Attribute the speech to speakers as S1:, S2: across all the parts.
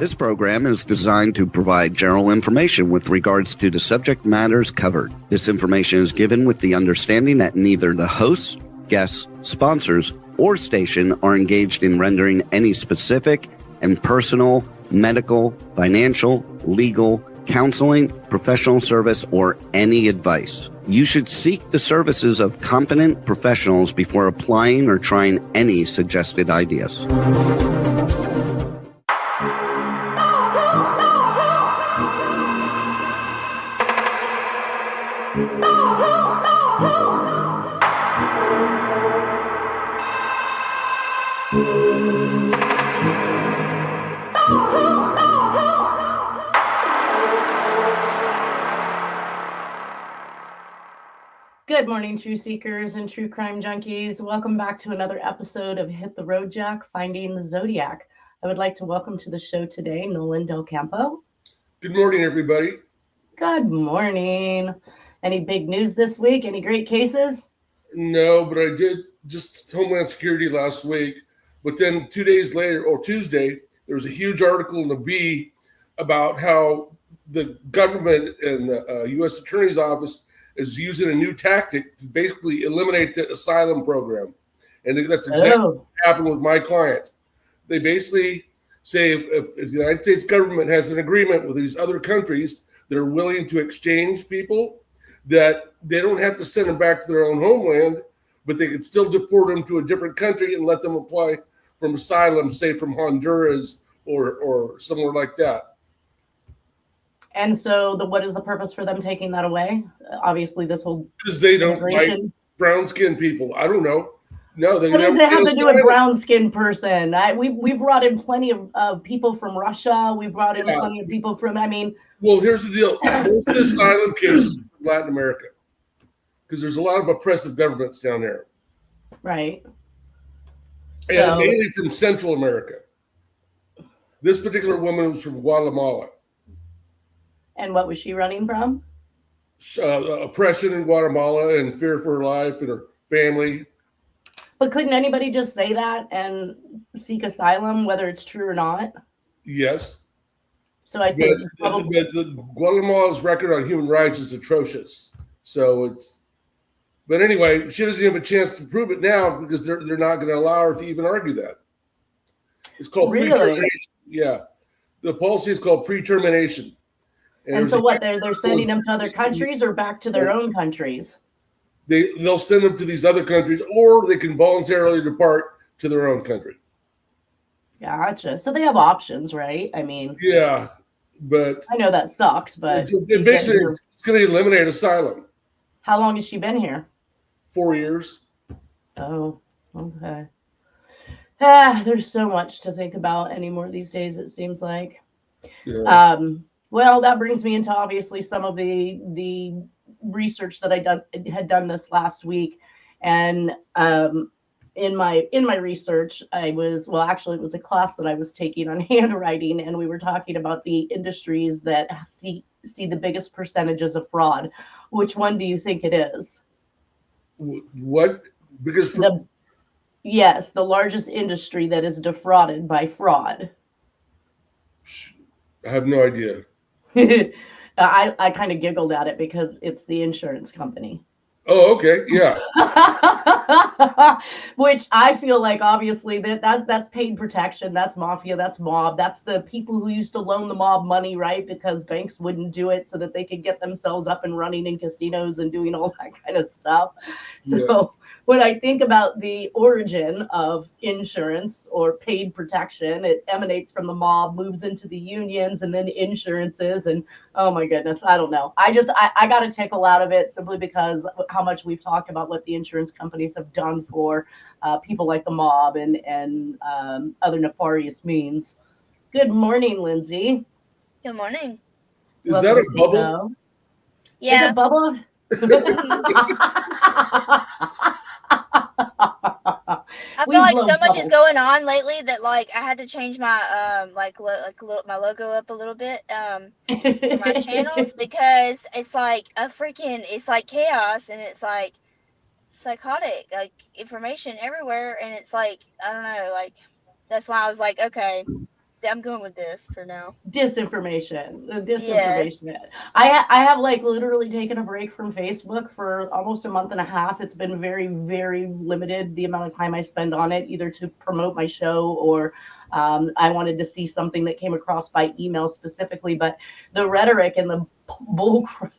S1: This program is designed to provide general information with regards to the subject matters covered. This information is given with the understanding that neither the hosts, guests, sponsors, or station are engaged in rendering any specific and personal, medical, financial, legal, counseling, professional service, or any advice. You should seek the services of competent professionals before applying or trying any suggested ideas.
S2: Good morning, true seekers and true crime junkies. Welcome back to another episode of Hit the Road Jack, Finding the Zodiac. I would like to welcome to the show today, Nolan Del Campo.
S3: Good morning, everybody.
S2: Good morning. Any big news this week? Any great cases?
S3: No, but I did just Homeland Security last week. But then 2 days later, or Tuesday, there was a huge article in the Bee about how the government and the U.S. Attorney's Office is using a new tactic to basically eliminate the asylum program. And that's exactly what happened with my client. They basically say if the United States government has an agreement with these other countries that are willing to exchange people, that they don't have to send them back to their own homeland, but they could still deport them to a different country and let them apply for asylum, say from Honduras or somewhere like that.
S2: And so what is the purpose for them taking that away? Obviously, this whole
S3: because they don't like brown-skinned people. I don't know. No,
S2: what does it have to do with brown-skinned person? We've brought in plenty of people from Russia. We've brought in plenty of people from,
S3: Well, here's the deal. Most of the asylum cases are from Latin America because there's a lot of oppressive governments down there.
S2: Right.
S3: And mainly from Central America. This particular woman was from Guatemala.
S2: And what was she running from?
S3: Oppression in Guatemala and fear for her life and her family.
S2: But couldn't anybody just say that and seek asylum, whether it's true or not?
S3: Yes.
S2: So I think
S3: the Guatemala's record on human rights is atrocious. But anyway, she doesn't have a chance to prove it now because they're not going to allow her to even argue that. It's called pre-termination. Yeah. The policy is called pre-termination.
S2: And so what, they're sending them to other countries or back to their own countries?
S3: They'll send them to these other countries, or they can voluntarily depart to their own country.
S2: Gotcha. So they have options, right?
S3: Yeah, but
S2: I know that sucks, but
S3: basically it's going to eliminate asylum.
S2: How long has she been here?
S3: 4 years.
S2: Oh, okay. There's so much to think about anymore these days, it seems like.
S3: Yeah.
S2: Well, that brings me into obviously some of the research that I had done this last week, and in my research, it was a class that I was taking on handwriting, and we were talking about the industries that see the biggest percentages of fraud. Which one do you think it is?
S3: What? Because
S2: the largest industry that is defrauded by fraud.
S3: I have no idea.
S2: I kind of giggled at it because it's the insurance company.
S3: Oh, okay. Yeah.
S2: Which I feel like obviously that's paid protection. That's mafia. That's mob. That's the people who used to loan the mob money, right? Because banks wouldn't do it so that they could get themselves up and running in casinos and doing all that kind of stuff. So when I think about the origin of insurance or paid protection, it emanates from the mob, moves into the unions and then insurances. And oh my goodness, I don't know. I got a tickle out of it simply because how much we've talked about what the insurance companies have done for people like the mob and other nefarious means. Good morning, Lindsay.
S4: Good morning.
S3: Is that a bubble?
S4: Yeah.
S2: Is it bubble?
S4: I feel like so much is going on lately that I had to change my my logo up a little bit for my channels because it's like it's like chaos and it's like psychotic, like information everywhere, and it's like I don't know, like that's why I was like, okay, I'm going with this for now.
S2: Disinformation.
S4: Yes.
S2: I have like literally taken a break from Facebook for almost a month and a half. It's been very, very limited the amount of time I spend on it, either to promote my show or I wanted to see something that came across by email specifically. But the rhetoric and the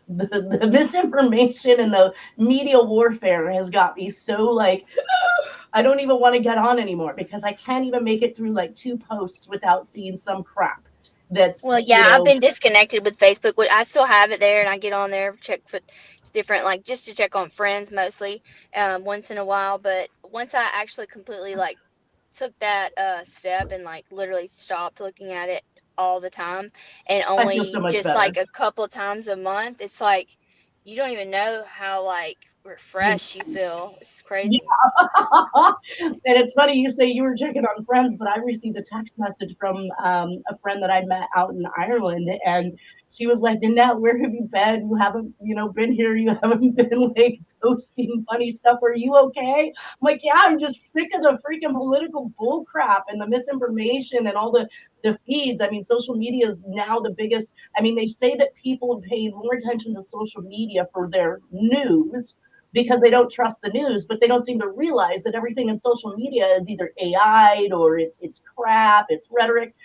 S2: the misinformation and the media warfare has got me so like I don't even want to get on anymore because I can't even make it through like 2 posts without seeing some crap that's,
S4: Well, yeah, I've been disconnected with Facebook. I still have it there, and I get on there, check for it's different, like just to check on friends mostly, once in a while. But once I actually completely like took that step and like literally stopped looking at it all the time and
S2: I feel so
S4: only
S2: much
S4: just
S2: better.
S4: like a couple times a month, it's like you don't even know how like refreshed you feel. It's crazy.
S2: And it's funny you say you were checking on friends, but I received a text message from a friend that I met out in Ireland, and she was like, Nanette, where have you been? You haven't, been here. You haven't been like posting funny stuff. Are you okay? I'm like, yeah, I'm just sick of the freaking political bull crap and the misinformation and all the feeds. I mean, social media is now the biggest. I mean, they say that people pay more attention to social media for their news because they don't trust the news, but they don't seem to realize that everything in social media is either AI'd or it's crap, it's rhetoric.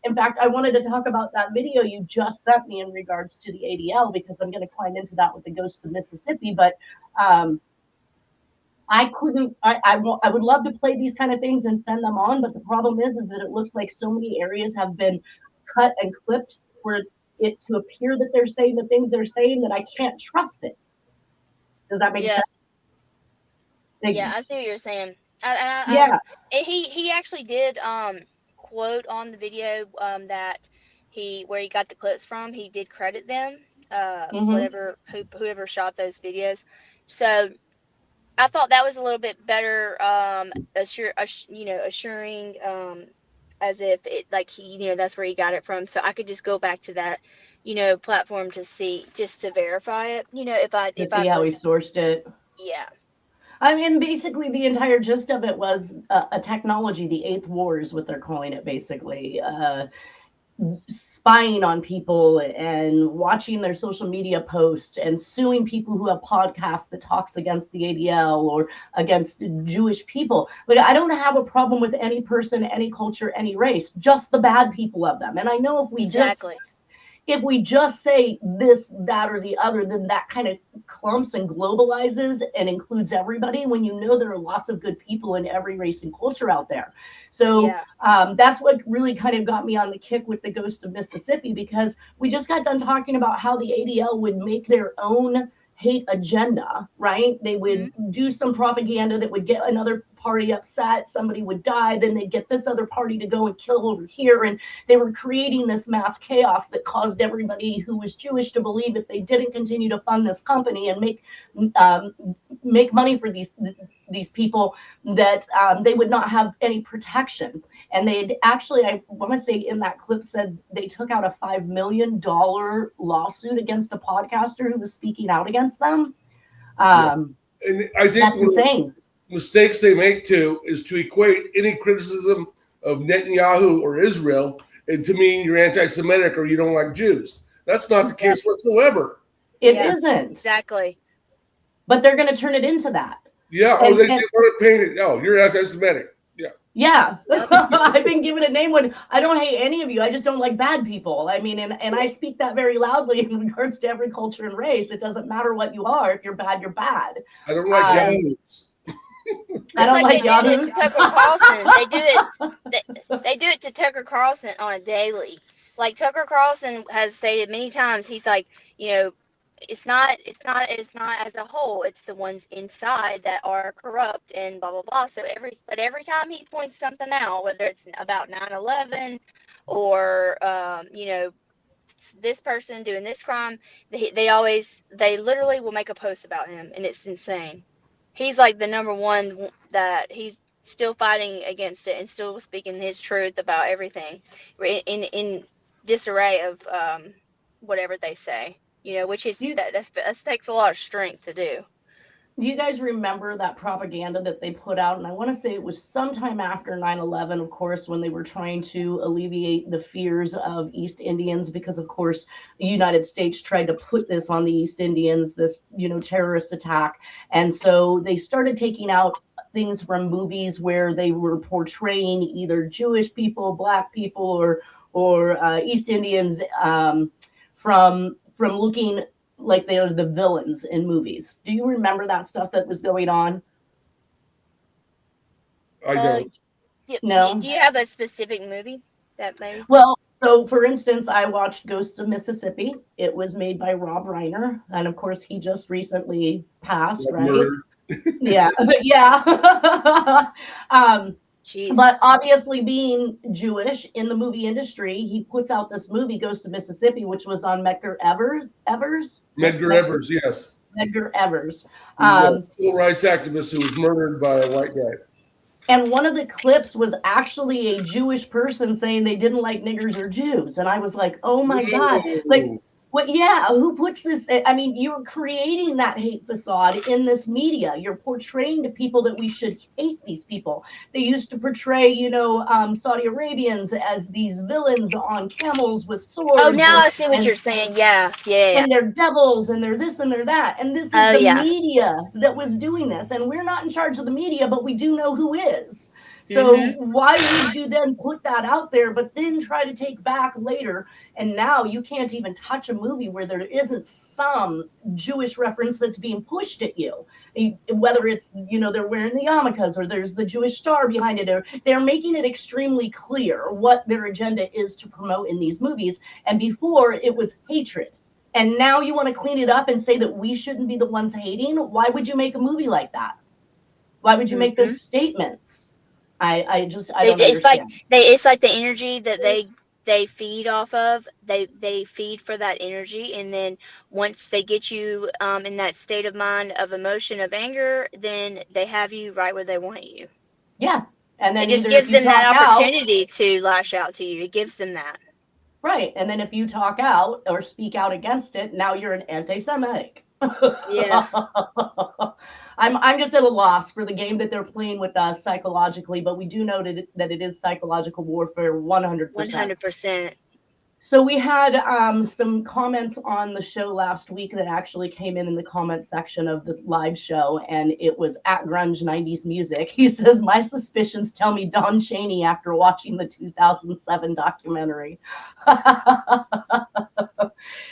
S2: In fact, I wanted to talk about that video you just sent me in regards to the ADL because I'm going to climb into that with the Ghost of Mississippi. But I couldn't. I would love to play these kind of things and send them on, but the problem is that it looks like so many areas have been cut and clipped for it to appear that they're saying the things they're saying that I can't trust it. Does that make sense?
S4: Yeah, I see what you're saying.
S2: Yeah.
S4: He actually did quote on the video that where he got the clips from. He did credit them, whoever shot those videos. So I thought that was a little bit better, assuring, as if it like he that's where he got it from. So I could just go back to that platform to see, just to verify it.
S2: To see how he sourced it.
S4: Yeah.
S2: I mean, basically, the entire gist of it was a technology, the Eighth War is what they're calling it, basically. Spying on people and watching their social media posts and suing people who have podcasts that talks against the ADL or against Jewish people. Like, I don't have a problem with any person, any culture, any race, just the bad people of them. And I know if we just say this, that, or the other, then that kind of clumps and globalizes and includes everybody when there are lots of good people in every race and culture out there. So that's what really kind of got me on the kick with the Ghost of Mississippi, because we just got done talking about how the ADL would make their own hate agenda, right? They would do some propaganda that would get another party upset, somebody would die, then they'd get this other party to go and kill over here, and they were creating this mass chaos that caused everybody who was Jewish to believe if they didn't continue to fund this company and make money for these people, that they would not have any protection. And they'd actually, I want to say in that clip, said they took out a $5 million lawsuit against a podcaster who was speaking out against them.
S3: And I think
S2: that's insane.
S3: Mistakes they make too is to equate any criticism of Netanyahu or Israel and to mean you're anti-Semitic or you don't like Jews. That's not the case whatsoever.
S2: It isn't.
S4: Exactly.
S2: But they're going to turn it into that.
S3: Yeah. They want to paint it. Oh, you're anti-Semitic. Yeah.
S2: Yeah. I've been given a name when I don't hate any of you. I just don't like bad people. I mean, and I speak that very loudly in regards to every culture and race. It doesn't matter what you are. If you're bad, you're bad.
S3: I don't like Yahoos.
S2: I don't like Yahoos.
S4: Tucker Carlson. They do it to Tucker Carlson on a daily. Like, Tucker Carlson has stated many times, he's like, it's not as a whole. It's the ones inside that are corrupt and blah blah blah. So every time he points something out, whether it's about 9/11 or this person doing this crime, they literally will make a post about him, and it's insane. He's like the number one that he's still fighting against it and still speaking his truth about everything in disarray of whatever they say, which is that takes a lot of strength to do.
S2: Do you guys remember that propaganda that they put out? And I want to say it was sometime after 9/11, of course, when they were trying to alleviate the fears of East Indians, because, of course, the United States tried to put this on the East Indians, this, terrorist attack. And so they started taking out things from movies where they were portraying either Jewish people, Black people, or East Indians from looking like they are the villains in movies. Do you remember that stuff that was going on?
S3: I don't.
S2: No.
S4: Do you have a specific movie that maybe?
S2: Well, so for instance, I watched Ghosts of Mississippi. It was made by Rob Reiner, and of course, he just recently passed, right? Yeah, yeah. But obviously, being Jewish in the movie industry, he puts out this movie, Ghost of Mississippi, which was on Medgar Evers.
S3: Medgar Evers, yes.
S2: Medgar Evers.
S3: A civil rights activist who was murdered by a white guy.
S2: And one of the clips was actually a Jewish person saying they didn't like niggers or Jews. And I was like, oh my God. Like, what? Yeah, who puts this? I mean, you're creating that hate facade in this media. You're portraying to people that we should hate these people. They used to portray, Saudi Arabians as these villains on camels with swords.
S4: Oh, now I see what you're saying. Yeah.
S2: And they're devils and they're this and they're that. And this is the media that was doing this. And we're not in charge of the media, but we do know who is. So why would you then put that out there, but then try to take back later? And now you can't even touch a movie where there isn't some Jewish reference that's being pushed at you. Whether it's, they're wearing the yarmulkes or there's the Jewish star behind it, or they're making it extremely clear what their agenda is to promote in these movies. And before it was hatred. And now you want to clean it up and say that we shouldn't be the ones hating? Why would you make a movie like that? Why would you make those statements? I don't understand.
S4: It's like the energy that they feed off of. They feed for that energy, and then once they get you in that state of mind of emotion of anger, then they have you right where they want you.
S2: Yeah, and then
S4: it just gives them that opportunity to lash out to you. It gives them that.
S2: Right, and then if you talk out or speak out against it, now you're an anti-Semitic.
S4: Yeah.
S2: I'm just at a loss for the game that they're playing with us psychologically, but we do know that it is psychological warfare 100%.
S4: 100%.
S2: So we had some comments on the show last week that actually came in the comment section of the live show, and it was at Grunge 90s Music. He says, my suspicions tell me Don Chaney after watching the 2007 documentary.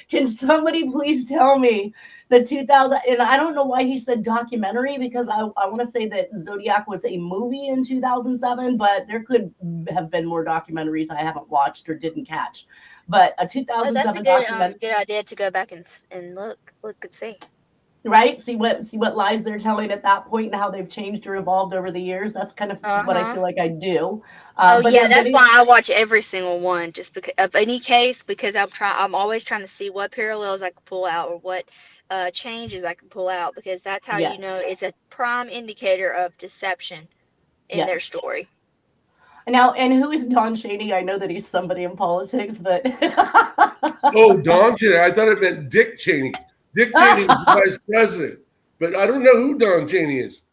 S2: Can somebody please tell me the 2000, and I don't know why he said documentary, because I want to say that Zodiac was a movie in 2007, but there could have been more documentaries I haven't watched or didn't catch. But a 2007 documentary.
S4: Good idea to go back and look and see.
S2: Right? See what lies they're telling at that point and how they've changed or evolved over the years. That's kind of what I feel like I do.
S4: That's why I watch every single one, just because of any case, because I'm always trying to see what parallels I can pull out or what changes I can pull out, because that's how you know it's a prime indicator of deception in their story.
S2: Now, and who is Don Chaney? I know that he's somebody in politics, but
S3: oh, Don Chaney. I thought it meant Dick Cheney. Dick Cheney was the vice president, but I don't know who Don Chaney is.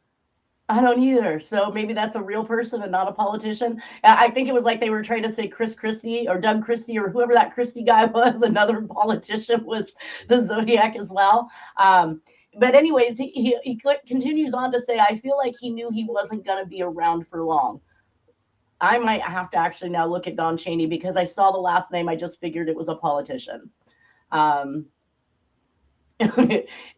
S2: I don't either. So maybe that's a real person and not a politician. I think it was like they were trying to say Chris Christie or Doug Christie or whoever that Christie guy was. Another politician was the Zodiac as well. But anyways, he continues on to say, I feel like he knew he wasn't going to be around for long. I might have to actually now look at Don Chaney, because I saw the last name. I just figured it was a politician. And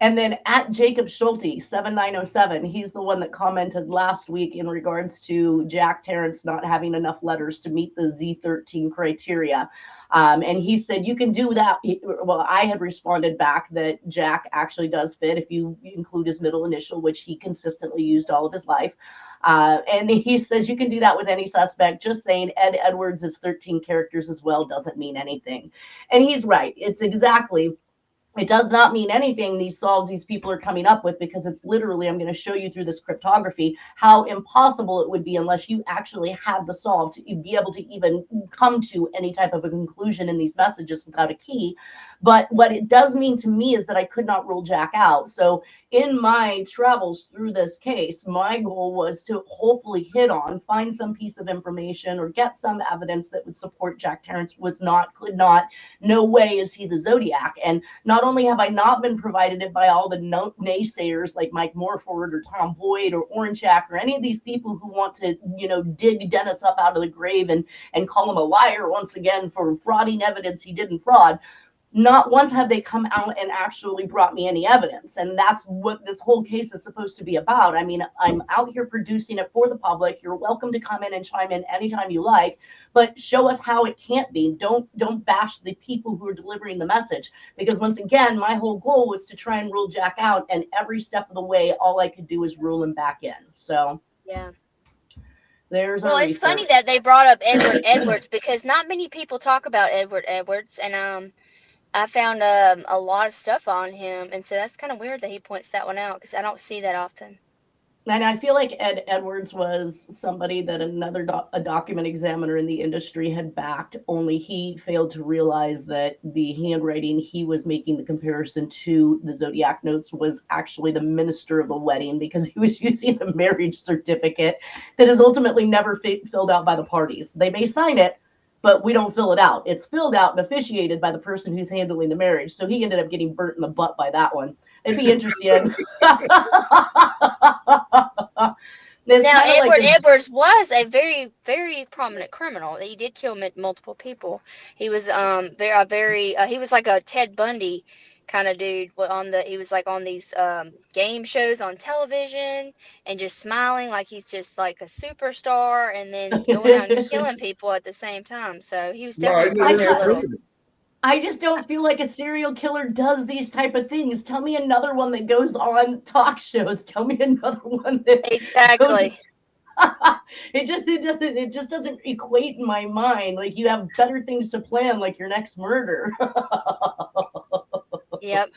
S2: then at Jacob Schulte 7907, he's the one that commented last week in regards to Jack Terrence not having enough letters to meet the Z13 criteria. And he said, you can do that. Well, I had responded back that Jack actually does fit if you include his middle initial, which he consistently used all of his life. And he says, you can do that with any suspect. Just saying Ed Edwards is 13 characters as well doesn't mean anything. And he's right. It's exactly. It does not mean anything, these solves these people are coming up with, because it's literally, I'm going to show you through this cryptography how impossible it would be unless you actually have the solve to be able to even come to any type of a conclusion in these messages without a key. But what it does mean to me is that I could not rule Jack out. So in my travels through this case, my goal was to hopefully find some piece of information or get some evidence that would support Jack Terrence could not, no way is he the Zodiac. And not only have I not been provided it by all the naysayers like Mike Morford or Tom Boyd or Orange Jack or any of these people who want to, dig Dennis up out of the grave and call him a liar once again for frauding evidence he didn't fraud. Not once have they come out and actually brought me any evidence. And that's what this whole case is supposed to be about. I mean, I'm out here producing it for the public. You're welcome to come in and chime in anytime you like, but show us how it can't be. Don't bash the people who are delivering the message. Because once again, my whole goal was to try and rule Jack out. And every step of the way, all I could do is rule him back in. So
S4: yeah.
S2: It's
S4: funny that they brought up Edward Edwards, because not many people talk about Edward Edwards, and I found a lot of stuff on him, and so that's kind of weird that he points that one out, because I don't see that often.
S2: And I feel like Ed Edwards was somebody that a document examiner in the industry had backed, only he failed to realize that the handwriting he was making the comparison to the Zodiac notes was actually the minister of the wedding, because he was using a marriage certificate that is ultimately never filled out by the parties. They may sign it, but we don't fill it out. It's filled out and officiated by the person who's handling the marriage. So he ended up getting burnt in the butt by that one. It'd be interesting.
S4: Now, Edwards was a very, very prominent criminal. He did kill multiple people. He was he was like a Ted Bundy kind of dude he was like on these game shows on television and just smiling like he's just like a superstar, and then going out and killing people at the same time. So he was definitely
S2: I just don't feel like a serial killer does these type of things. Tell me another one that goes on talk shows. Tell me another one that
S4: exactly.
S2: It just doesn't equate in my mind. Like, you have better things to plan, like your next murder.
S4: Yep.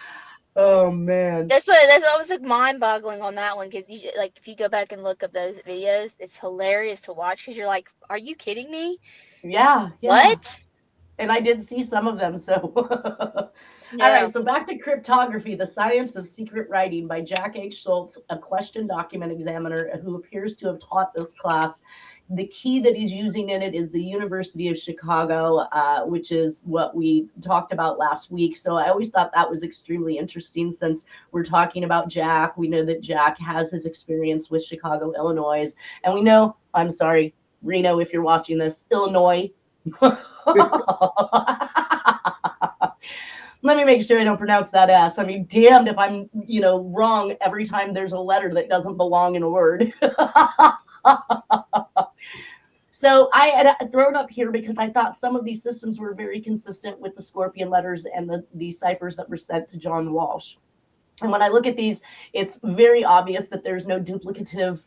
S2: Oh man.
S4: That's what was like mind-boggling on that one, because if you go back and look up those videos, it's hilarious to watch, because you're like, are you kidding me?
S2: Yeah.
S4: What?
S2: And I did see some of them, so.
S4: Yeah.
S2: All right, so back to Cryptography, the Science of Secret Writing by Jack H. Schultz, a question document examiner who appears to have taught this class. The key that he's using in it is the University of Chicago, which is what we talked about last week. So I always thought that was extremely interesting, since we're talking about Jack. We know that Jack has his experience with Chicago, Illinois. And we know, I'm sorry, Reno, if you're watching this, Illinois. Let me make sure I don't pronounce that S. I mean, damned if I'm, wrong every time there's a letter that doesn't belong in a word. So I had thrown up here because I thought some of these systems were very consistent with the Scorpion letters and the ciphers that were sent to John Walsh. And when I look at these, it's very obvious that there's no duplicative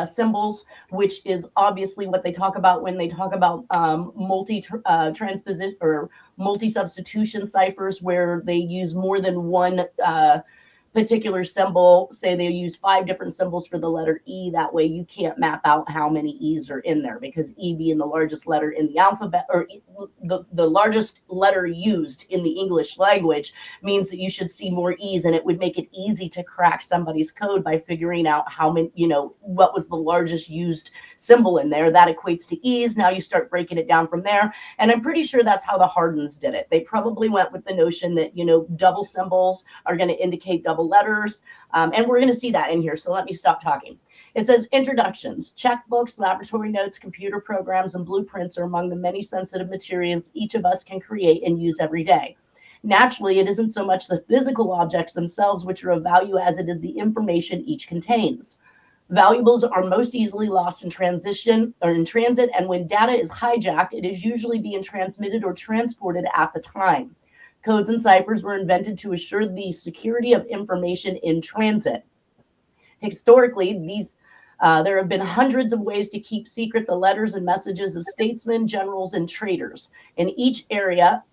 S2: symbols, which is obviously what they talk about when they talk about multi-transposition or multi-substitution ciphers, where they use more than one particular symbol. Say they use 5 different symbols for the letter E. That way you can't map out how many E's are in there, because E being the largest letter in the alphabet, or the largest letter used in the English language, means that you should see more E's, and it would make it easy to crack somebody's code by figuring out how many, what was the largest used symbol in there. That equates to E's. Now you start breaking it down from there. And I'm pretty sure that's how the Hardens did it. They probably went with the notion that, double symbols are going to indicate double letters. And we're going to see that in here. So let me stop talking. It says introductions. Checkbooks, laboratory notes, computer programs, and blueprints are among the many sensitive materials each of us can create and use every day. Naturally, it isn't so much the physical objects themselves which are of value as it is the information each contains. Valuables are most easily lost in transit, and when data is hijacked, it is usually being transmitted or transported at the time. Codes and ciphers were invented to assure the security of information in transit. Historically, there have been hundreds of ways to keep secret the letters and messages of statesmen, generals, and traders. In each era,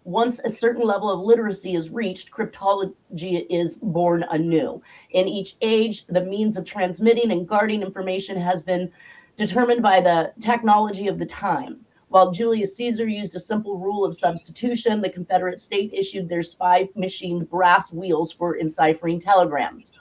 S2: once a certain level of literacy is reached, cryptology is born anew. In each age, the means of transmitting and guarding information has been determined by the technology of the time. While Julius Caesar used a simple rule of substitution, the Confederate state issued their spy machined brass wheels for enciphering telegrams.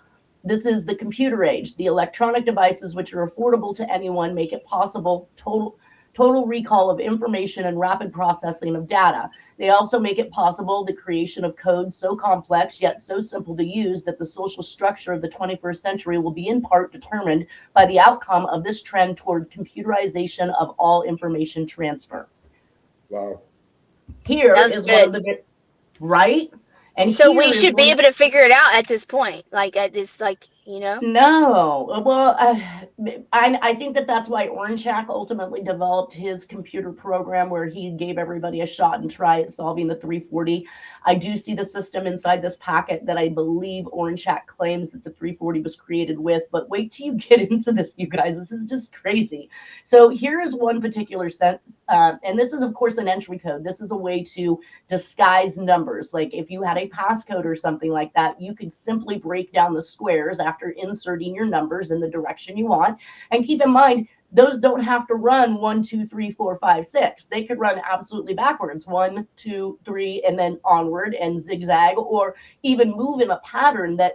S2: This is the computer age. The electronic devices, which are affordable to anyone, make it possible total recall of information and rapid processing of data. They also make it possible the creation of codes so complex yet so simple to use that the social structure of the 21st century will be in part determined by the outcome of this trend toward computerization of all information transfer.
S3: Wow.
S2: Here is one of the, right?
S4: And so we should be able to figure it out at this point, like at this, like, you know?
S2: No, well, I think that's why Ornchak ultimately developed his computer program where he gave everybody a shot and try at solving the 340. I do see the system inside this packet that I believe Ornchak claims that the 340 was created with, but wait till you get into this, you guys. This is just crazy. So here's one particular sense, and this is, of course, an entry code. This is a way to disguise numbers. Like if you had a passcode or something like that, you could simply break down the squares after inserting your numbers in the direction you want. And keep in mind, those don't have to run 1, 2, 3, 4, 5, 6. They could run absolutely backwards, 1, 2, 3, and then onward and zigzag, or even move in a pattern that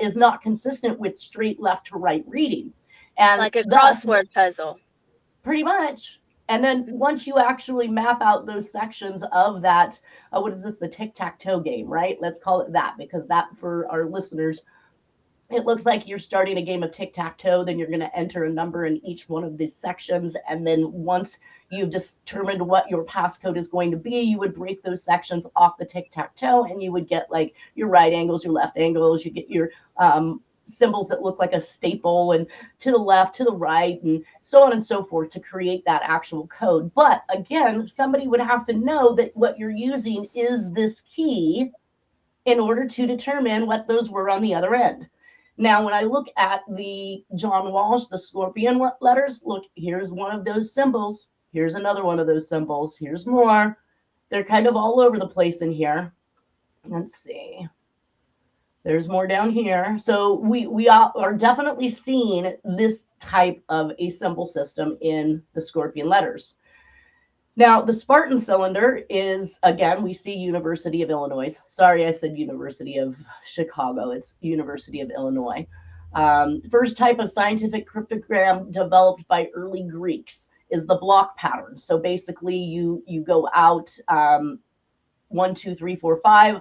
S2: is not consistent with straight left to right reading. And
S4: like a crossword puzzle.
S2: Pretty much. And then once you actually map out those sections of that, what is this, the tic-tac-toe game, right? Let's call it that, because that, for our listeners, it looks like you're starting a game of tic-tac-toe, then you're going to enter a number in each one of these sections. And then once you've determined what your passcode is going to be, you would break those sections off the tic-tac-toe, and you would get like your right angles, your left angles, you get your symbols that look like a staple, and to the left, to the right, and so on and so forth to create that actual code. But again, somebody would have to know that what you're using is this key in order to determine what those were on the other end. Now, when I look at the John Walsh, the scorpion letters, look, here's one of those symbols. Here's another one of those symbols. Here's more. They're kind of all over the place in here. Let's see. There's more down here. So we are definitely seeing this type of a symbol system in the scorpion letters. Now, the Spartan cylinder is, again, we see University of Illinois. Sorry, I said University of Chicago. It's University of Illinois. First type of scientific cryptogram developed by early Greeks is the block pattern. So basically, you go out 1, 2, 3, 4, 5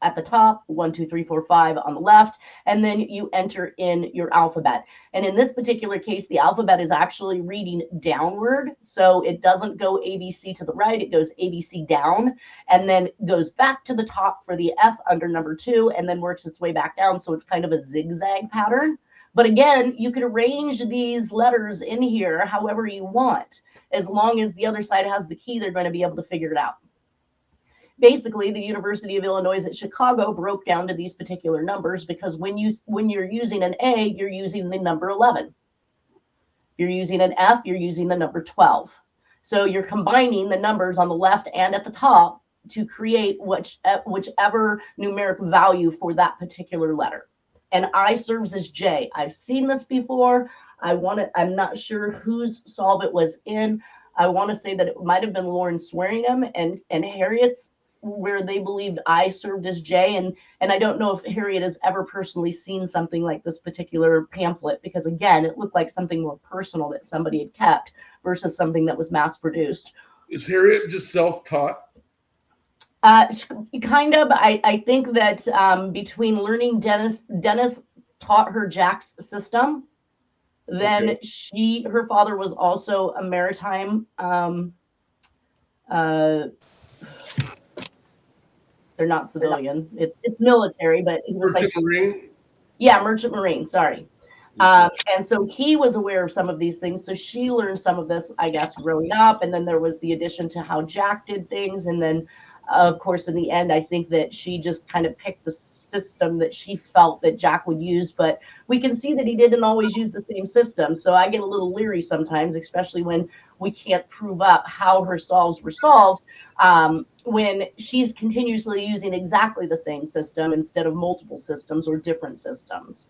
S2: at the top, 1, 2, 3, 4, 5 on the left, and then you enter in your alphabet. And in this particular case, the alphabet is actually reading downward. So it doesn't go ABC to the right, it goes ABC down, and then goes back to the top for the F under number 2, and then works its way back down. So it's kind of a zigzag pattern. But again, you could arrange these letters in here however you want. As long as the other side has the key, they're going to be able to figure it out. Basically, the University of Illinois at Chicago broke down to these particular numbers because when you're using an A, you're using the number 11. You're using an F, you're using the number 12. So you're combining the numbers on the left and at the top to create whichever numeric value for that particular letter. And I serves as J. I've seen this before. I'm not sure whose solve it was in. I want to say that it might have been Lauren Swearingham and Harriet's, where they believed I served as J. And I don't know if Harriet has ever personally seen something like this particular pamphlet, because again, it looked like something more personal that somebody had kept versus something that was mass produced.
S3: Is Harriet just self-taught?
S2: Kind of. I think that between learning, Dennis taught her Jack's system. Then okay. Her father was also a maritime they're not civilian. It's military, but he was
S3: Merchant Marine?
S2: Yeah, Merchant Marine, sorry. And so he was aware of some of these things. So she learned some of this, I guess, growing up. And then there was the addition to how Jack did things. And then, of course, in the end, I think that she just kind of picked the system that she felt that Jack would use. But we can see that he didn't always use the same system. So I get a little leery sometimes, especially when we can't prove up how her solves were solved, when she's continuously using exactly the same system instead of multiple systems or different systems.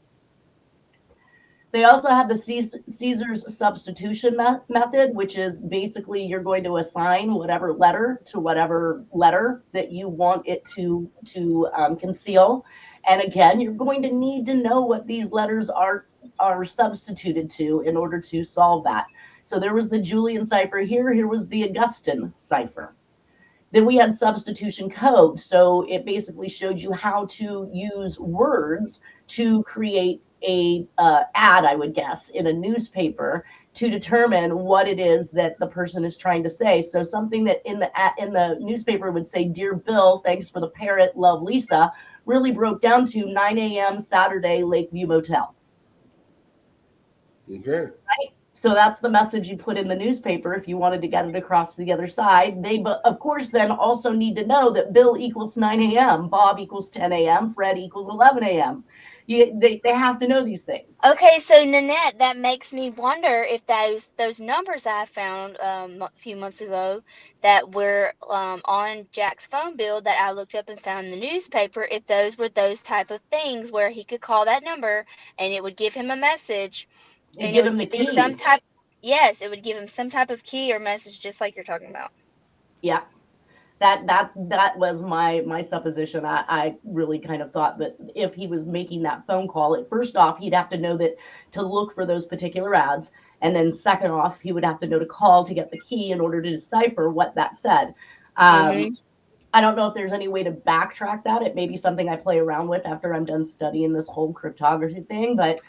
S2: They also have the Caesar's substitution method, which is basically you're going to assign whatever letter to whatever letter that you want it to conceal. And again, you're going to need to know what these letters are substituted to in order to solve that. So there was the Julian cipher here. Here was the Augustan cipher. Then we had substitution code. So it basically showed you how to use words to create a ad, I would guess, in a newspaper to determine what it is that the person is trying to say. So something that in the newspaper would say, "Dear Bill, thanks for the parrot, love Lisa," really broke down to 9 a.m. Saturday, Lakeview Motel.
S3: Okay.
S2: Right? So that's the message you put in the newspaper if you wanted to get it across to the other side. They, of course, then also need to know that Bill equals 9 a.m., Bob equals 10 a.m., Fred equals 11 a.m. They have to know these things.
S4: Okay, so Nanette, that makes me wonder if those numbers I found a few months ago that were on Jack's phone bill that I looked up and found in the newspaper, if those were those type of things where he could call that number and it would give him a message.
S2: And give him the key.
S4: Yes, it would give him some type of key or message, just like you're talking about.
S2: Yeah. That was my supposition. I really kind of thought that if he was making that phone call, first off, he'd have to know that to look for those particular ads. And then second off, he would have to know to call to get the key in order to decipher what that said. I don't know if there's any way to backtrack that. It may be something I play around with after I'm done studying this whole cryptography thing. But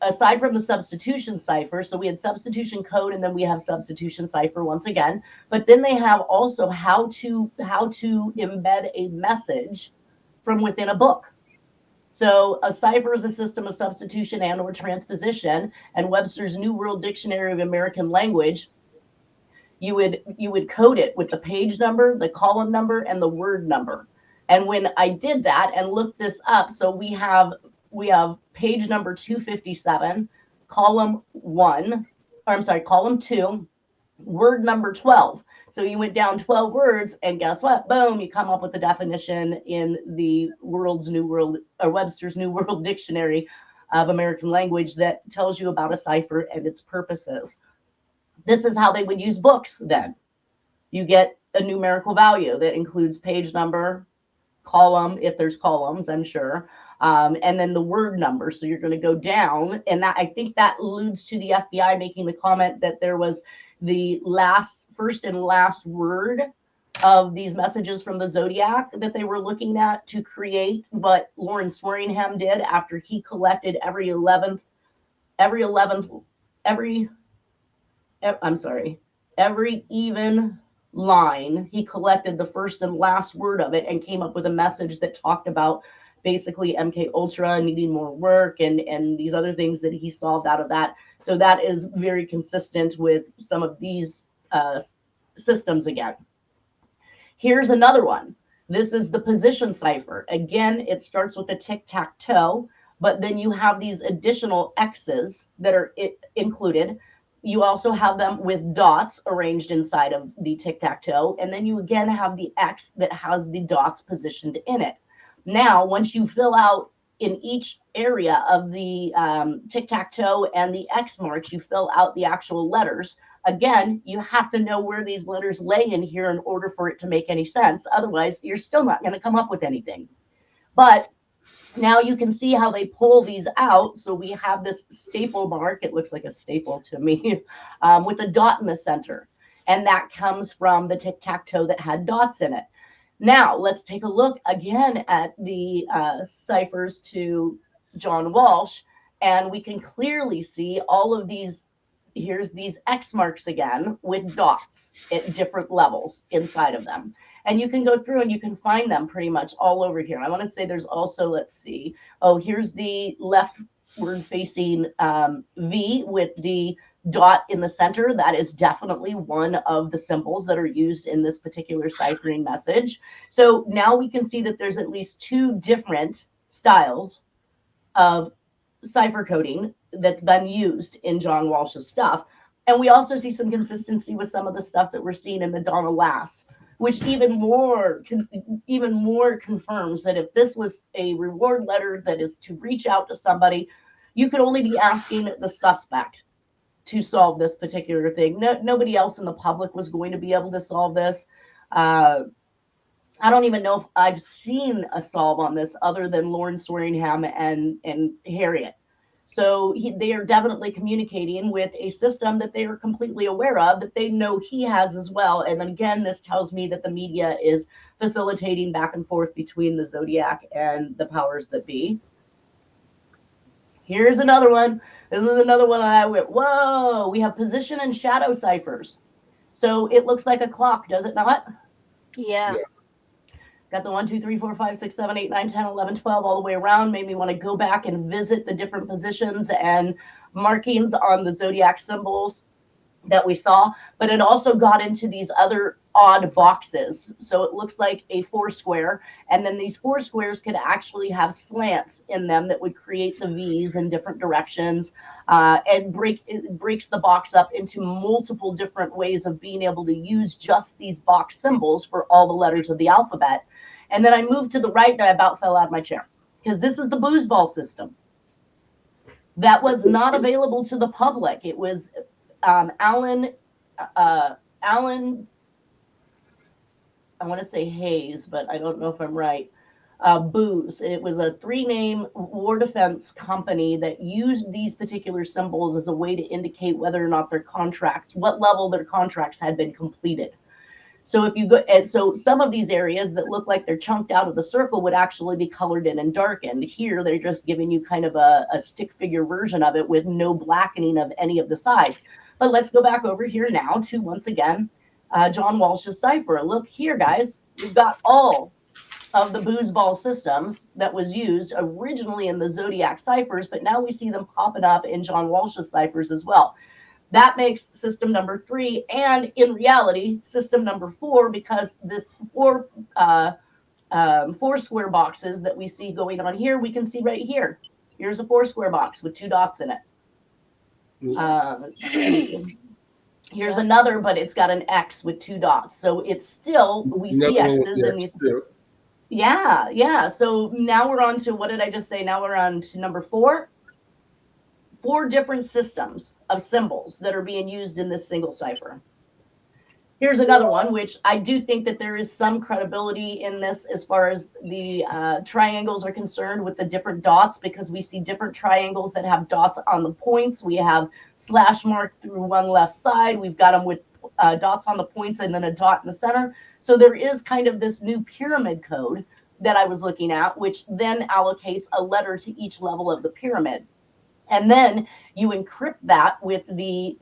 S2: aside from the substitution cipher, so we had substitution code and then we have substitution cipher once again, but then they have also how to embed a message from within a book. So a cipher is a system of substitution and or transposition, and Webster's New World Dictionary of American Language, you would code it with the page number, the column number, and the word number. And when I did that and looked this up, so we have page number 257, column 2, word number 12. So you went down 12 words, and guess what? Boom, you come up with the definition in the Webster's New World Dictionary of American Language that tells you about a cipher and its purposes. This is how they would use books then. You get a numerical value that includes page number, column, if there's columns, I'm sure, and then the word number. So you're going to go down, and that, I think that alludes to the FBI making the comment that there was the first and last word of these messages from the Zodiac that they were looking at to create what Lawrence Swearingham did after he collected every even line. He collected the first and last word of it and came up with a message that talked about basically MK Ultra needing more work and these other things that he solved out of that. So that is very consistent with some of these systems again. Here's another one. This is the position cipher. Again, it starts with a tic-tac-toe, but then you have these additional X's that are included. You also have them with dots arranged inside of the tic-tac-toe. And then you again have the X that has the dots positioned in it. Now, once you fill out in each area of the tic-tac-toe and the X marks, you fill out the actual letters. Again, you have to know where these letters lay in here in order for it to make any sense. Otherwise, you're still not going to come up with anything. But now you can see how they pull these out. So we have this staple mark. It looks like a staple to me with a dot in the center. And that comes from the tic-tac-toe that had dots in it. Now, let's take a look again at the ciphers to John Walsh. And we can clearly see all of these. Here's these X marks again with dots at different levels inside of them. And you can go through and you can find them pretty much all over here. I want to say there's also, let's see. Oh, here's the leftward facing V with the dot in the center. That is definitely one of the symbols that are used in this particular ciphering message. So now we can see that there's at least two different styles of cipher coding that's been used in John Walsh's stuff. And we also see some consistency with some of the stuff that we're seeing in the Donna Lass, which even more confirms that if this was a reward letter that is to reach out to somebody you could only be asking the suspect to solve this particular thing. Nobody else in the public was going to be able to solve this. I don't even know if I've seen a solve on this other than Lauren Swearingham and Harriet. So they are definitely communicating with a system that they are completely aware of, that they know he has as well. And then again, this tells me that the media is facilitating back and forth between the Zodiac and the powers that be. Here's another one. This is another one I went, whoa, we have position and shadow ciphers. So it looks like a clock, does it not?
S4: Yeah.
S2: Got the 1, 2, 3, 4, 5, 6, 7, 8, 9, 10, 11, 12 all the way around. Made me want to go back and visit the different positions and markings on the Zodiac symbols that we saw. But it also got into these other odd boxes. So it looks like a 4 square. And then these 4 squares could actually have slants in them that would create the V's in different directions. And it breaks the box up into multiple different ways of being able to use just these box symbols for all the letters of the alphabet. And then I moved to the right and I about fell out of my chair because this is the booze ball system that was not available to the public. It was Alan, I want to say Hayes, but I don't know if I'm right. Booze. It was a 3-name war defense company that used these particular symbols as a way to indicate whether or not their contracts, what level their contracts had been completed. So if you go, and so some of these areas that look like they're chunked out of the circle would actually be colored in and darkened. Here, they're just giving you kind of a stick figure version of it with no blackening of any of the sides. But let's go back over here now to, once again, John Walsh's cipher. Look here, guys. We've got all of the booze ball systems that was used originally in the Zodiac ciphers, but now we see them popping up in John Walsh's ciphers as well. That makes system number 3, and in reality, system number 4, because this 4 square boxes that we see going on here, we can see right here. Here's a 4 square box with 2 dots in it. Here's another, but it's got an X with 2 dots. So it's still, we see X's in these. Yeah. So now we're on to, what did I just say? Now we're on to number 4. 4 different systems of symbols that are being used in this single cipher. Here's another one, which I do think that there is some credibility in this as far as the triangles are concerned with the different dots, because we see different triangles that have dots on the points. We have slash mark through one left side. We've got them with dots on the points and then a dot in the center. So there is kind of this new pyramid code that I was looking at, which then allocates a letter to each level of the pyramid. And then you encrypt that with the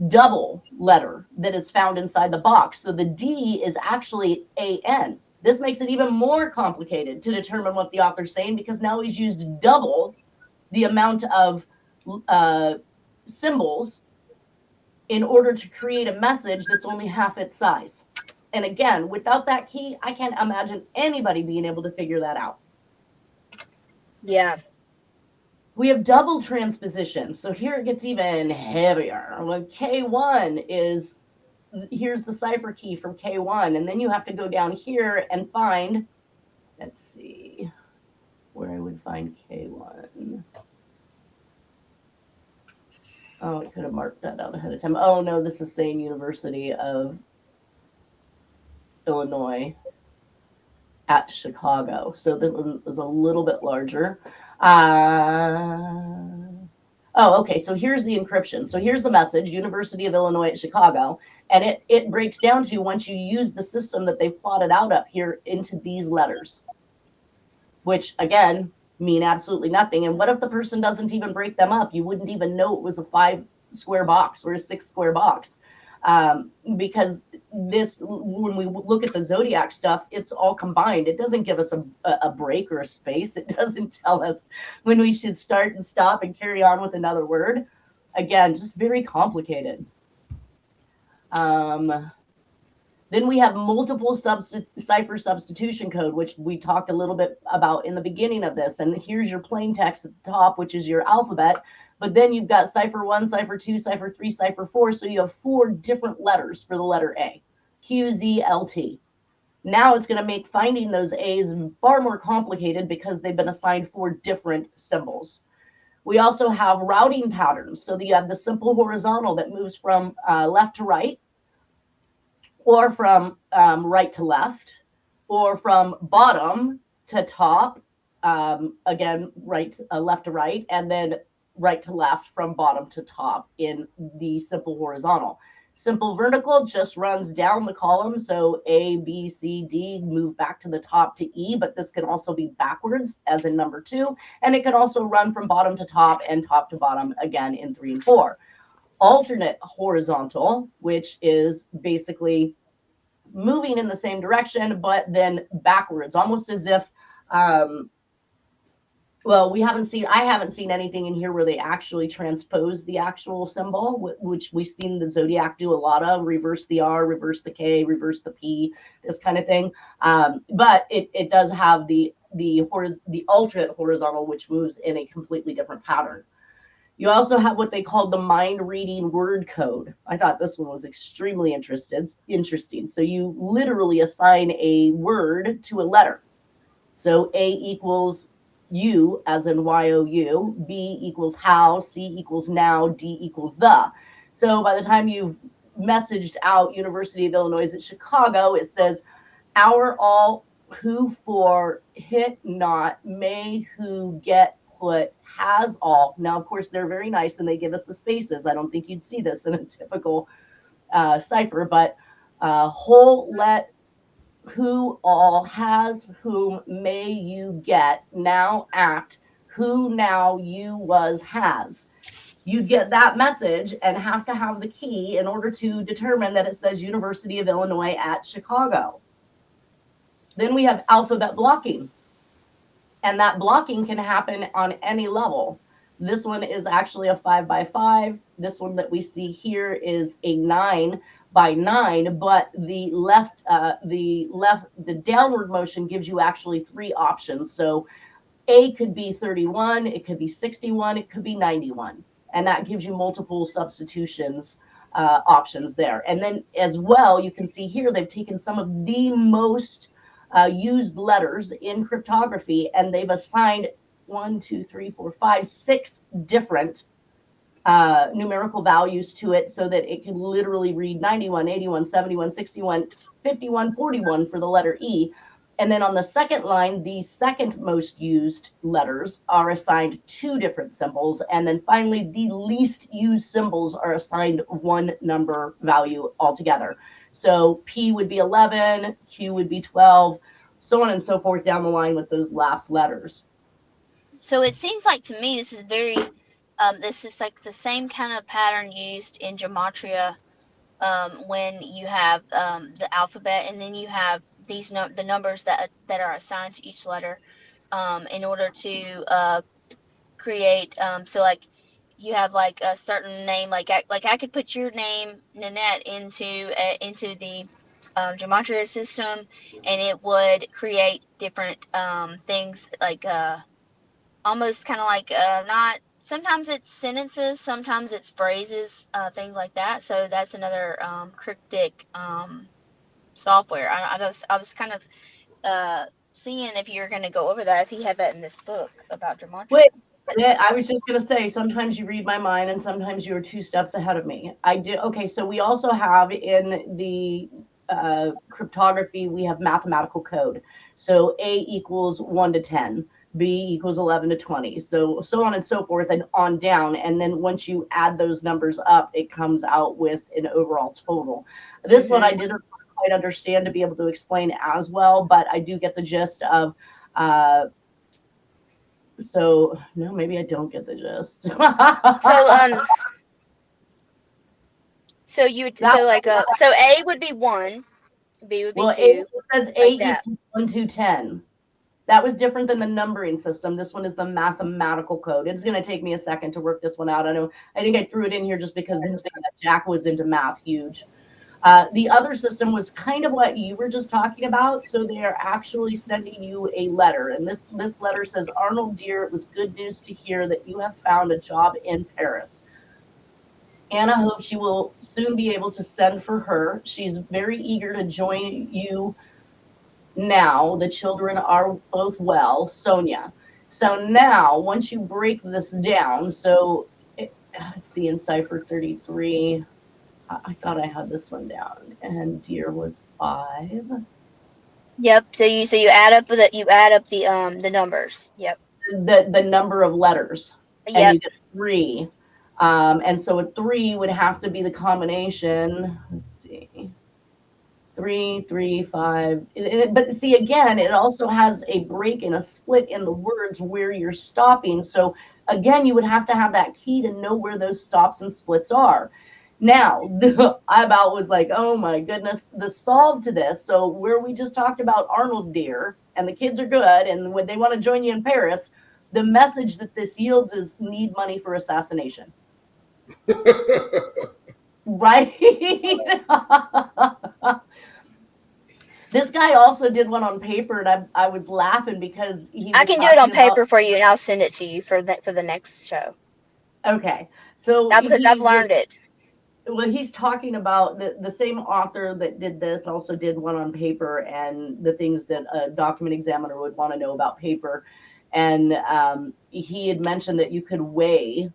S2: double letter that is found inside the box. So the D is actually AN. This makes it even more complicated to determine what the author's saying, because now he's used double the amount of symbols in order to create a message that's only half its size. And again, without that key, I can't imagine anybody being able to figure that out.
S4: Yeah.
S2: We have double transposition. So here it gets even heavier. Well, K1 is, here's the cipher key from K1. And then you have to go down here and find, let's see where I would find K1. Oh, I could have marked that out ahead of time. Oh, no, this is saying University of Illinois at Chicago. So that was a little bit larger. Okay, so here's the encryption. So here's the message, University of Illinois at Chicago, and it breaks down to, once you use the system that they've plotted out up here, into these letters, which again mean absolutely nothing. And what if the person doesn't even break them up? You wouldn't even know it was a 5 square box or a 6 square box, because this, when we look at the Zodiac stuff, it's all combined. It doesn't give us a break or a space. It doesn't tell us when we should start and stop and carry on with another word. Again, just very complicated. Then we have multiple cipher substitution code, which we talked a little bit about in the beginning of this. And here's your plain text at the top, which is your alphabet. But then you've got cipher 1, cipher 2, cipher 3, cipher 4. So you have 4 different letters for the letter A. Q, Z, L, T. Now it's going to make finding those A's far more complicated because they've been assigned 4 different symbols. We also have routing patterns. So you have the simple horizontal that moves from left to right, or from right to left, or from bottom to top, again, left to right, and then right to left from bottom to top in the simple horizontal. Simple vertical just runs down the column. So A, B, C, D move back to the top to E, but this can also be backwards as in number 2. And it can also run from bottom to top and top to bottom again in 3 and 4. Alternate horizontal, which is basically moving in the same direction, but then backwards, almost as if, well, I haven't seen anything in here where they actually transpose the actual symbol, which we've seen the Zodiac do a lot of, reverse the R, reverse the K, reverse the P, this kind of thing. But it does have the alternate horizontal, which moves in a completely different pattern. You also have what they call the mind-reading word code. I thought this one was extremely interesting. So you literally assign a word to a letter. So A equals U, as in Y-O-U, B equals how, C equals now, D equals the. So by the time you've messaged out University of Illinois at Chicago, it says, our all, who for, hit not, may, who, get, put, has all. Now, of course, they're very nice and they give us the spaces. I don't think you'd see this in a typical cipher, but whole, let, who, all, has, whom, may, you, get, now, act, who, now, you, was, has. You get that message and have to have the key in order to determine that it says University of Illinois at Chicago. Then we have alphabet blocking. And that blocking can happen on any level. This one is actually a 5x5. This one that we see here is a 9x9, but the downward motion gives you actually 3 options. So A could be 31, it could be 61, it could be 91. And that gives you multiple substitutions options there. And then as well, you can see here, they've taken some of the most used letters in cryptography, and they've assigned 6 different numerical values to it so that it can literally read 91, 81, 71, 61, 51, 41 for the letter E. And then on the second line, the second most used letters are assigned 2 different symbols. And then finally, the least used symbols are assigned 1 number value altogether. So P would be 11, Q would be 12, so on and so forth down the line with those last letters.
S4: So it seems like to me this is very, this is like the same kind of pattern used in gematria when you have the alphabet, and then you have these the numbers that are assigned to each letter in order to create. So like you have like a certain name, like I could put your name Nanette into the gematria system, and it would create different things like almost kind of like not. Sometimes it's sentences, sometimes it's phrases, things like that. So that's another cryptic software. I was kind of seeing if you're going to go over that, if he had that in this book about gematria.
S2: Wait, I was just going to say, sometimes you read my mind and sometimes you're 2 steps ahead of me. I do. Okay, so we also have in the cryptography, we have mathematical code. So A equals 1 to 10. B equals 11 to 20, so on and so forth and on down. And then once you add those numbers up, it comes out with an overall total. This one I didn't quite understand to be able to explain as well, but I do get the gist of, so no, maybe I don't get the gist. So
S4: A would be 1, B would be 2.
S2: It says
S4: like
S2: A
S4: that.
S2: equals 1 to 10. That was different than the numbering system. This one is the mathematical code. It's going to take me a second to work this one out. I think I threw it in here just because Jack was into math huge. The other system was kind of what you were just talking about. So they are actually sending you a letter. And this letter says, Arnold, dear, it was good news to hear that you have found a job in Paris. Anna hopes you will soon be able to send for her. She's very eager to join you Now the children are both well, Sonia. So now once you break this down, let's see, in cipher 33, I thought I had this one down, and deer was 5.
S4: Yep. So you add up the numbers. Yep.
S2: The number of letters, and
S4: Yep.
S2: you get 3. And so a 3 would have to be the combination. Let's see. 3, 3, 5. But see, again, it also has a break and a split in the words where you're stopping. So again, you would have to have that key to know where those stops and splits are. Now, I about was like, oh my goodness, the solve to this. So where we just talked about Arnold deer, and the kids are good, and when they want to join you in Paris, the message that this yields is need money for assassination. Right? This guy also did one on paper, and I was laughing because
S4: I can do it on paper for you, and I'll send it to you for the next show.
S2: Okay, so
S4: because I've learned it.
S2: Well, he's talking about the same author that did this also did one on paper, and the things that a document examiner would want to know about paper. And he had mentioned that you could weigh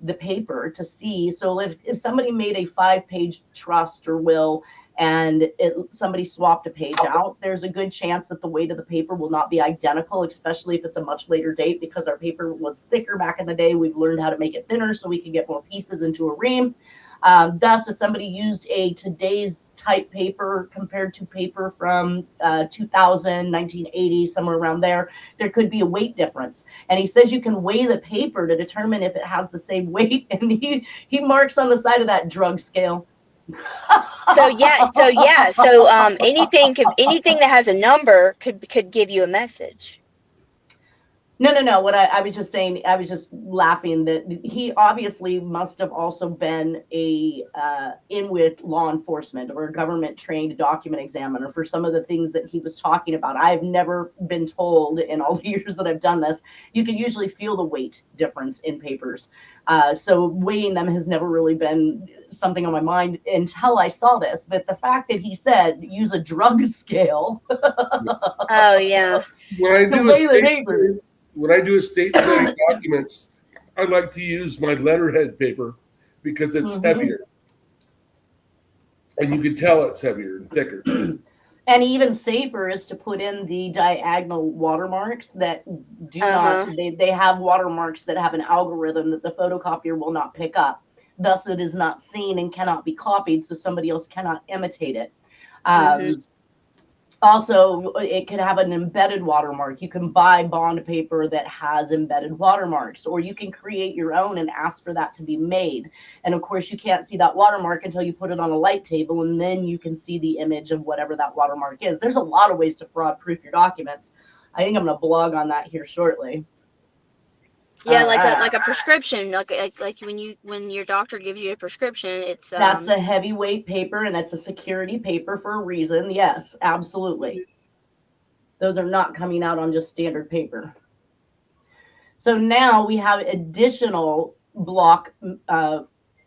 S2: the paper to see. So if somebody made a 5-page trust or will, and somebody swapped a page out, there's a good chance that the weight of the paper will not be identical, especially if it's a much later date, because our paper was thicker back in the day. We've learned how to make it thinner so we can get more pieces into a ream. Thus, if somebody used a today's type paper compared to paper from 2000, 1980, somewhere around there could be a weight difference. And he says you can weigh the paper to determine if it has the same weight. And he marks on the side of that drug scale.
S4: So anything that has a number could give you a message.
S2: No. What I was just saying, I was just laughing that he obviously must have also been in with law enforcement or a government trained document examiner for some of the things that he was talking about. I've never been told in all the years that I've done this, you can usually feel the weight difference in papers. So weighing them has never really been something on my mind until I saw this. But the fact that he said use a drug scale.
S4: Oh yeah.
S3: When I do estate planning documents, I like to use my letterhead paper because it's heavier. And you can tell it's heavier and thicker.
S2: And even safer is to put in the diagonal watermarks that do not, they have watermarks that have an algorithm that the photocopier will not pick up. Thus, it is not seen and cannot be copied, so somebody else cannot imitate it. Also, it could have an embedded watermark. You can buy bond paper that has embedded watermarks, or you can create your own and ask for that to be made. And of course, you can't see that watermark until you put it on a light table, and then you can see the image of whatever that watermark is. There's a lot of ways to fraud proof your documents. I think I'm going to blog on that here shortly.
S4: Yeah, like a prescription, like when your doctor gives you a prescription, it's
S2: that's a heavyweight paper, and that's a security paper for a reason. Yes, absolutely. Those are not coming out on just standard paper. So now we have additional block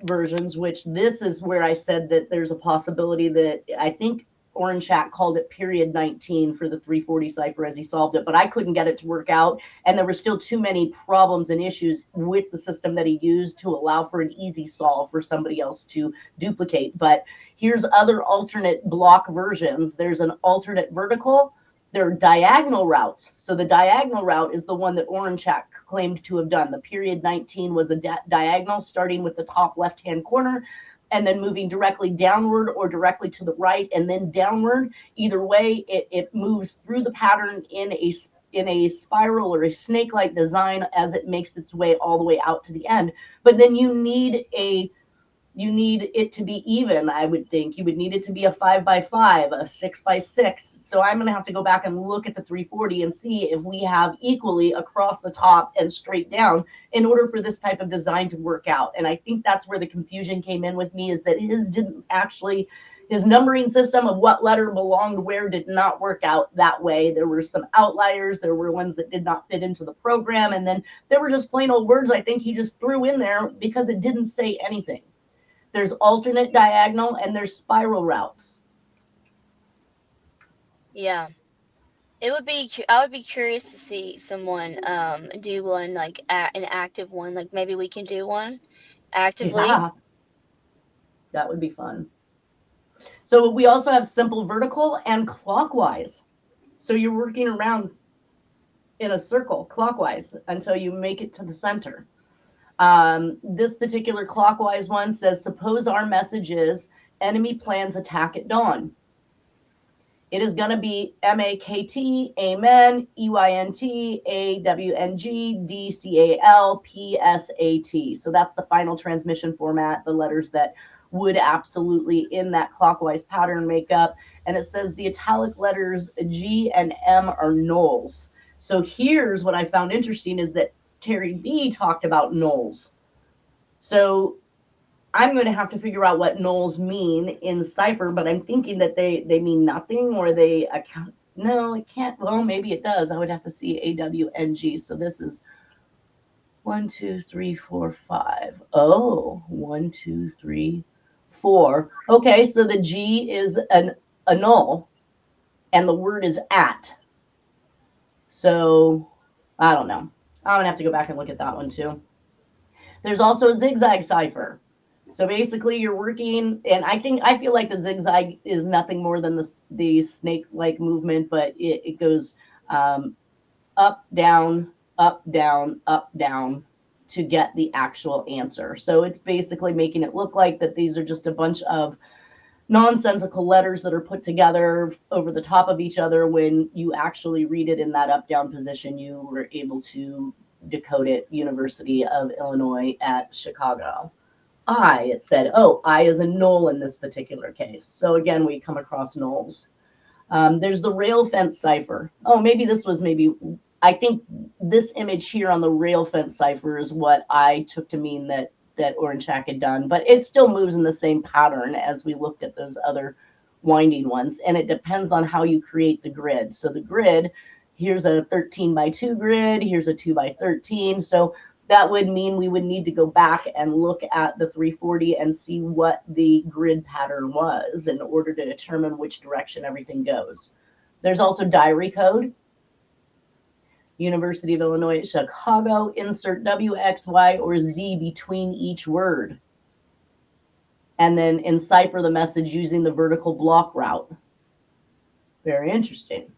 S2: versions, which this is where I said that there's a possibility that I think Orange Chat called it period 19 for the 340 cipher as he solved it, but I couldn't get it to work out. And there were still too many problems and issues with the system that he used to allow for an easy solve for somebody else to duplicate. But here's other alternate block versions. There's an alternate vertical. There are diagonal routes. So the diagonal route is the one that Orange Chat claimed to have done. The period 19 was a diagonal starting with the top left-hand corner and then moving directly downward or directly to the right and then downward. Either way, it moves through the pattern in a spiral or a snake-like design as it makes its way all the way out to the end. But then you need it to be even. I would think you would need it to be a 5x5, a 6x6. So I'm going to have to go back and look at the 340 and see if we have equally across the top and straight down in order for this type of design to work out. And I think that's where the confusion came in with me, is that his numbering system of what letter belonged where did not work out that way. There were some outliers. There were ones that did not fit into the program. And then there were just plain old words I think he just threw in there because it didn't say anything. There's alternate diagonal and there's spiral routes.
S4: Yeah. It would be. I would be curious to see someone do one like an active one. Like maybe we can do one actively.
S2: Yeah, that would be fun. So we also have simple vertical and clockwise. So you're working around in a circle clockwise until you make it to the center. This particular clockwise one says, suppose our message is enemy plans attack at dawn. It is going to be MAKT, Amen, EYNT, AWNG, DCAL, PSAT. So that's the final transmission format, the letters that would absolutely in that clockwise pattern make up. And it says the italic letters G and M are nulls. So here's what I found interesting is that Terry B talked about nulls. So I'm going to have to figure out what nulls mean in cipher, but I'm thinking that they mean nothing or they account. No, it can't. Well, maybe it does. I would have to see AWNG. So this is 1, 2, 3, 4, 5. Oh, 1, 2, 3, 4. Okay, so the G is a null and the word is at. So I don't know. I'm going to have to go back and look at that one too. There's also a zigzag cipher. So basically you're working, and I feel like the zigzag is nothing more than the snake-like movement, but it goes up, down, up, down, up, down to get the actual answer. So it's basically making it look like that these are just a bunch of nonsensical letters that are put together over the top of each other. When you actually read it in that up-down position, you were able to decode it. University of Illinois at Chicago. It said, oh, I is a null in this particular case. So again, we come across nulls. There's the rail fence cipher. Oh, maybe this was I think this image here on the rail fence cipher is what I took to mean that Orange Hack had done, but it still moves in the same pattern as we looked at those other winding ones. And it depends on how you create the grid. So the grid, here's a 13 by 2 grid, here's a 2 by 13. So that would mean we would need to go back and look at the 340 and see what the grid pattern was in order to determine which direction everything goes. There's also diary code. University of Illinois at Chicago, insert W, X, Y, or Z between each word. And then encipher the message using the vertical block route. Very interesting.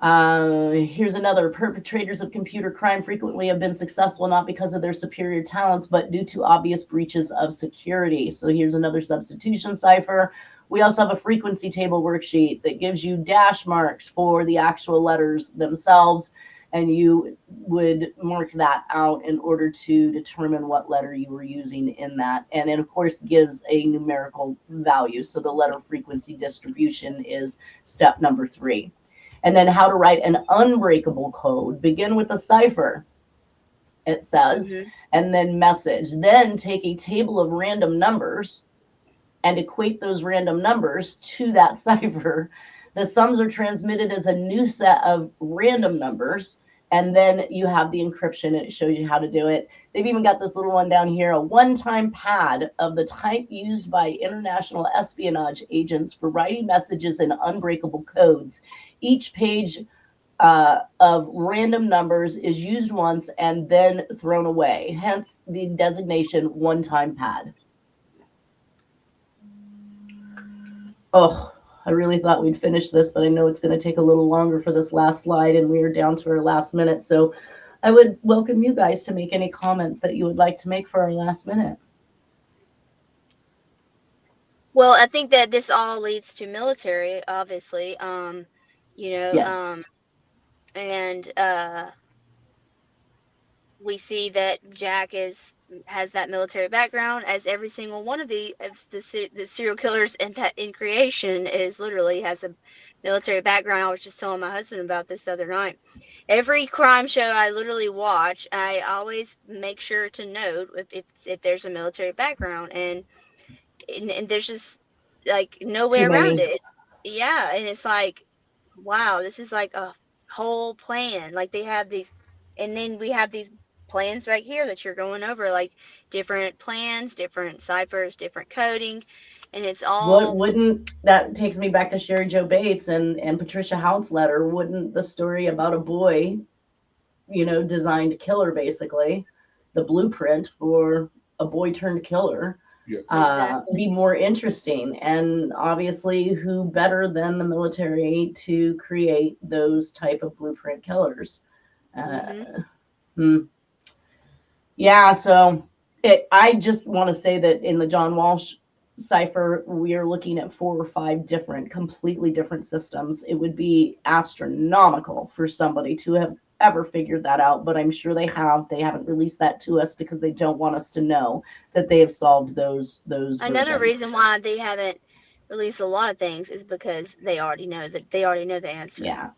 S2: Here's another. Perpetrators of computer crime frequently have been successful not because of their superior talents, but due to obvious breaches of security. So here's another substitution cipher. We also have a frequency table worksheet that gives you dash marks for the actual letters themselves, and you would mark that out in order to determine what letter you were using in that. And it, of course, gives a numerical value. So the letter frequency distribution is step number 3. And then how to write an unbreakable code. Begin with a cipher, it says, and then message. Then take a table of random numbers and equate those random numbers to that cipher. The sums are transmitted as a new set of random numbers, and then you have the encryption, and it shows you how to do it. They've even got this little one down here, a one-time pad of the type used by international espionage agents for writing messages in unbreakable codes. Each page of random numbers is used once and then thrown away, hence the designation one-time pad. Oh, I really thought we'd finish this, but I know it's going to take a little longer for this last slide, and we are down to our last minute. So I would welcome you guys to make any comments that you would like to make for our last minute.
S4: Well, I think that this all leads to military, obviously.
S2: Yes.
S4: And we see that Jack has that military background, as every single one of the serial killers in creation literally has a military background. I was just telling my husband about this the other night. Every crime show I literally watch, I always make sure to note if there's a military background, and there's just like no way around it. Yeah, and it's like, wow, this is like a whole plan. Like they have these, and then we have these plans right here that you're going over, like different plans, different ciphers, different coding. and it's all.
S2: Wouldn't that takes me back to Sherry Jo Bates and Patricia Hout's letter? Wouldn't the story about a boy, designed killer, basically, the blueprint for a boy turned killer, be more interesting? And obviously, who better than the military to create those type of blueprint killers? Yeah, so I just want to say that in the John Walsh cipher, we are looking at 4 or 5 completely different systems. It would be astronomical for somebody to have ever figured that out, but I'm sure they have. They haven't released that to us because they don't want us to know that they have solved those
S4: Another
S2: versions.
S4: reason why they haven't released a lot of things is because they already know the answer.
S2: Yeah.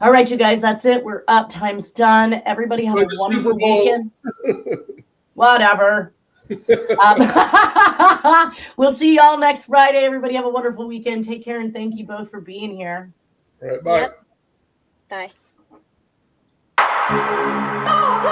S2: All right, you guys, that's it. We're up. Time's done. Everybody have a wonderful weekend. Whatever. We'll see y'all next Friday. Everybody have a wonderful weekend. Take care, and thank you both for being here.
S3: All right, bye.
S4: Yep. Bye.